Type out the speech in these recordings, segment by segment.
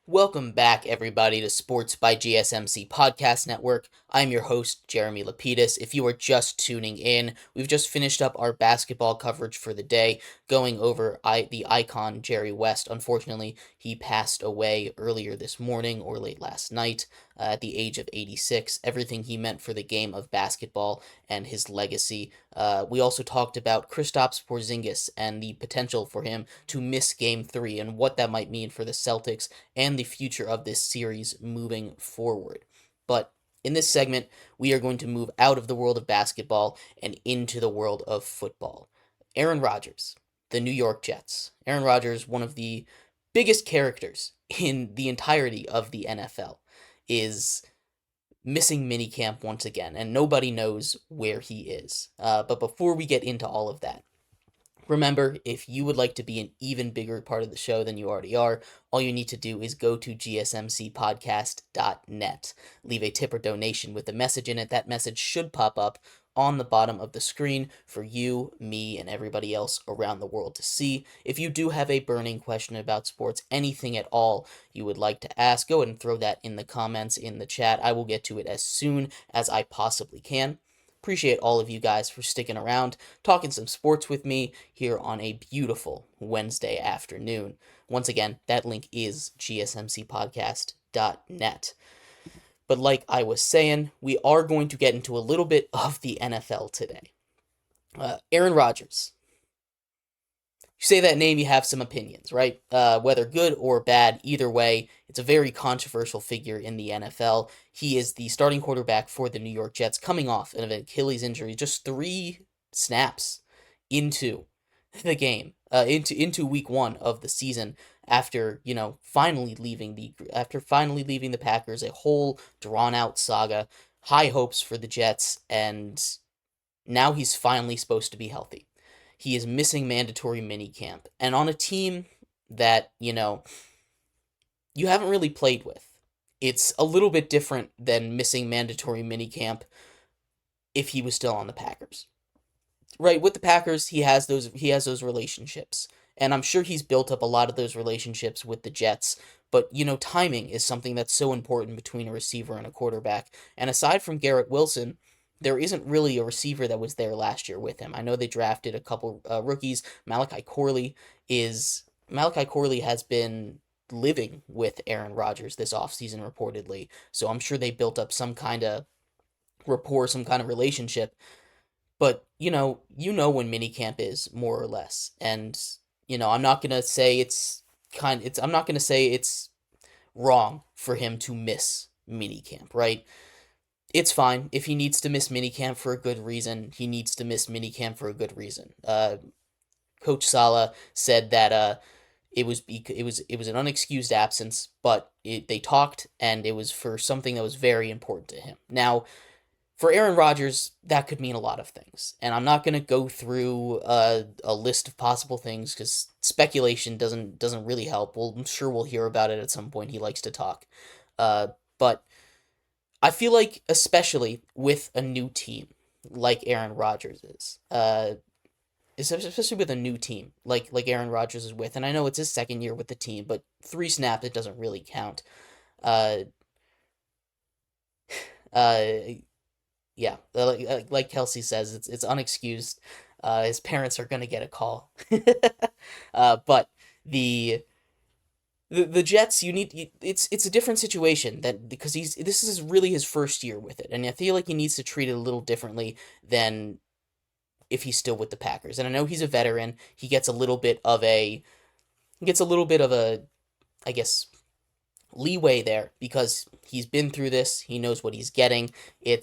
Welcome back, everybody, to Sports by GSMC Podcast Network. I'm your host, Jeremy Lapidus. If you are just tuning in, we've just finished up our basketball coverage for the day, going over the icon Jerry West. Unfortunately, he passed away earlier this morning or late last night at the age of 86. Everything he meant for the game of basketball and his legacy. We also talked about Kristaps Porzingis and the potential for him to miss Game 3 and what that might mean for the Celtics and the future of this series moving forward. But in this segment, we are going to move out of the world of basketball and into the world of football. Aaron Rodgers, the New York Jets. Aaron Rodgers, one of the biggest characters in the entirety of the NFL, is missing minicamp once again, and nobody knows where he is. But before we get into all of that, remember, if you would like to be an even bigger part of the show than you already are, all you need to do is go to gsmcpodcast.net. Leave a tip or donation with a message in it. That message should pop up on the bottom of the screen for you, me, and everybody else around the world to see. If you do have a burning question about sports, anything at all you would like to ask, go ahead and throw that in the comments in the chat. I will get to it as soon as I possibly can. Appreciate all of you guys for sticking around, talking some sports with me here on a beautiful Wednesday afternoon. Once again, that link is gsmcpodcast.net. But like I was saying, we are going to get into a little bit of the NFL today. Aaron Rodgers. You say that name, you have some opinions, right? Whether good or bad, either way, it's a very controversial figure in the NFL. He is the starting quarterback for the New York Jets, coming off of an Achilles injury just 3 snaps into the game, into week 1 of the season, after finally leaving the Packers. A whole drawn out saga, high hopes for the Jets, and now he's finally supposed to be healthy. He is missing mandatory minicamp, and on a team that, you haven't really played with. It's a little bit different than missing mandatory minicamp if he was still on the Packers. Right, with the Packers, he has those relationships, and I'm sure he's built up a lot of those relationships with the Jets, but timing is something that's so important between a receiver and a quarterback. And aside from Garrett Wilson, there isn't really a receiver that was there last year with him. I know they drafted a couple rookies. Malachi Corley has been living with Aaron Rodgers this offseason reportedly, so I'm sure they built up some kind of rapport, some kind of relationship. But when minicamp is, more or less. And I'm not gonna say I'm not gonna say it's wrong for him to miss minicamp, right? It's fine. If he needs to miss minicamp for a good reason, he needs to miss minicamp for a good reason. Coach Sala said that it was an unexcused absence, but they talked, and it was for something that was very important to him. Now, for Aaron Rodgers, that could mean a lot of things, and I'm not going to go through a list of possible things because speculation doesn't really help. I'm sure we'll hear about it at some point. He likes to talk, but I feel like, especially with a new team like Aaron Rodgers especially with a new team like Aaron Rodgers is with, and I know it's his second year with the team, but 3 snaps, it doesn't really count. Uh, uh, yeah, like Kelsey says, it's unexcused. His parents are gonna get a call. But the the Jets, it's a different situation that because this is really his first year with it, and I feel like he needs to treat it a little differently than if he's still with the Packers. And I know he's a veteran. He gets a little bit of a, I guess, leeway there because he's been through this. He knows what he's getting. He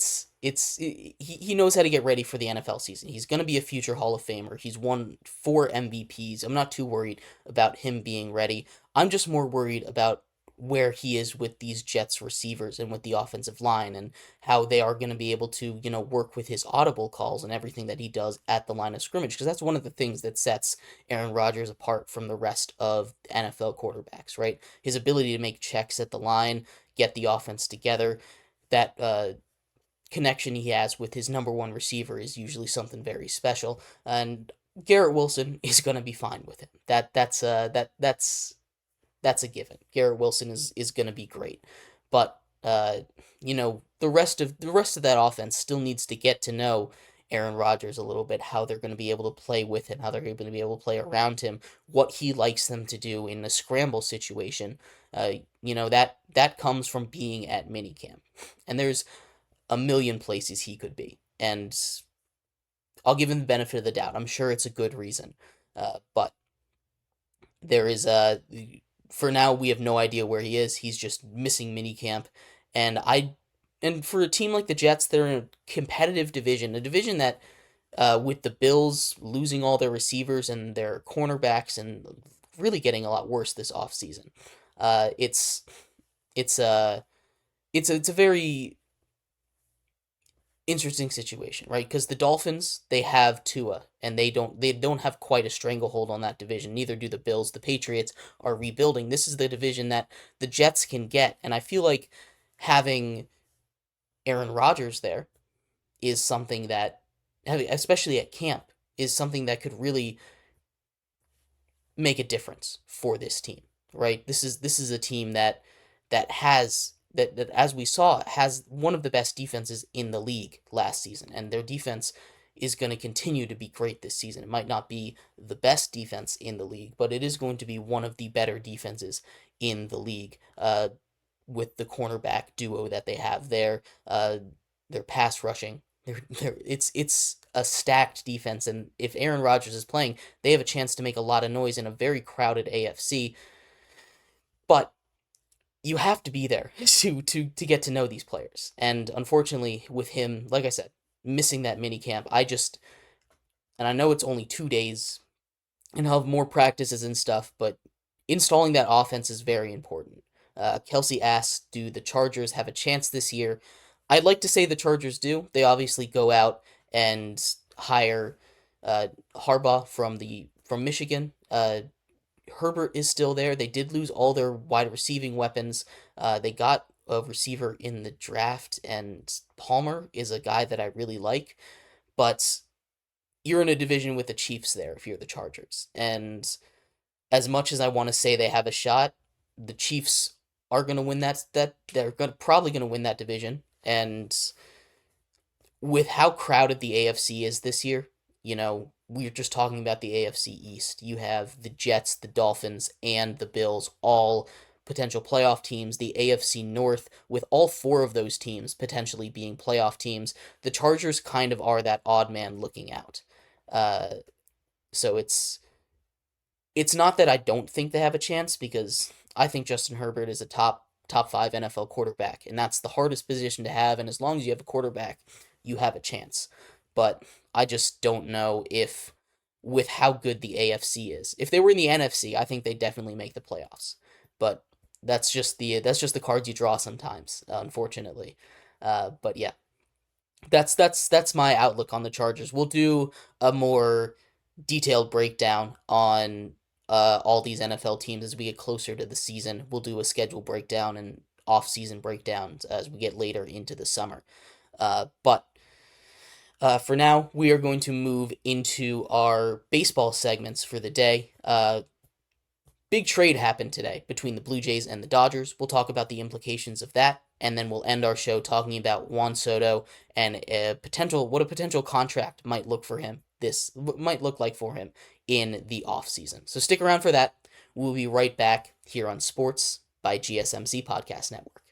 knows how to get ready for the NFL season. He's going to be a future Hall of Famer. He's won 4 MVPs. I'm not too worried about him being ready. I'm just more worried about where he is with these Jets receivers and with the offensive line, and how they are going to be able to, work with his audible calls and everything that he does at the line of scrimmage, because that's one of the things that sets Aaron Rodgers apart from the rest of NFL quarterbacks, right? His ability to make checks at the line, get the offense together, that connection he has with his number 1 receiver is usually something very special, and Garrett Wilson is going to be fine with him. That's that's a given. Garrett Wilson is going to be great, but the rest of that offense still needs to get to know Aaron Rodgers a little bit, how they're going to be able to play with him, how they're going to be able to play around him, what he likes them to do in a scramble situation. That comes from being at minicamp, and there's a million places he could be, and I'll give him the benefit of the doubt. I'm sure it's a good reason, but there is for now we have no idea where he is. He's just missing minicamp, and for a team like the Jets, they're in a competitive division, a division that with the Bills losing all their receivers and their cornerbacks and really getting a lot worse this offseason. It's a very interesting situation, right? Because the Dolphins, they have Tua, and they don't have quite a stranglehold on that division. Neither do the Bills. The Patriots are rebuilding. This is the division that the Jets can get, and I feel like having Aaron Rodgers there is something that, especially at camp, is something that could really make a difference for this team, right? This is a team that has that as we saw has one of the best defenses in the league last season, and their defense is going to continue to be great this season. It might not be the best defense in the league, but it is going to be one of the better defenses in the league. With the cornerback duo that they have there, their pass rushing, it's a stacked defense, and if Aaron Rodgers is playing, they have a chance to make a lot of noise in a very crowded AFC. But you have to be there to get to know these players, and unfortunately, with him, like I said, missing that mini camp, and I know it's only 2 days, and he'll have more practices and stuff, but installing that offense is very important. Kelsey asks, do the Chargers have a chance this year? I'd like to say the Chargers do. They obviously go out and hire Harbaugh from Michigan. Herbert is still there. They did lose all their wide receiving weapons. They got a receiver in the draft, and Palmer is a guy that I really like. But you're in a division with the Chiefs there if you're the Chargers. And as much as I want to say they have a shot, the Chiefs are going to win probably going to win that division. And with how crowded the AFC is this year, we're just talking about the AFC East. You have the Jets, the Dolphins, and the Bills, all potential playoff teams. The AFC North, with all four of those teams potentially being playoff teams. The Chargers kind of are that odd man looking out. So it's not that I don't think they have a chance, because I think Justin Herbert is a top 5 NFL quarterback, and that's the hardest position to have, and as long as you have a quarterback, you have a chance. But I just don't know if, with how good the AFC is. If they were in the NFC, I think they definitely make the playoffs. But that's just the cards you draw sometimes, unfortunately. But yeah, that's my outlook on the Chargers. We'll do a more detailed breakdown on all these NFL teams as we get closer to the season. We'll do a schedule breakdown and off-season breakdowns as we get later into the summer. But for now, we are going to move into our baseball segments for the day. Big trade happened today between the Blue Jays and the Dodgers. We'll talk about the implications of that, and then we'll end our show talking about Juan Soto and what a potential contract might look like for him in the offseason. So stick around for that. We'll be right back here on Sports by GSMC Podcast Network.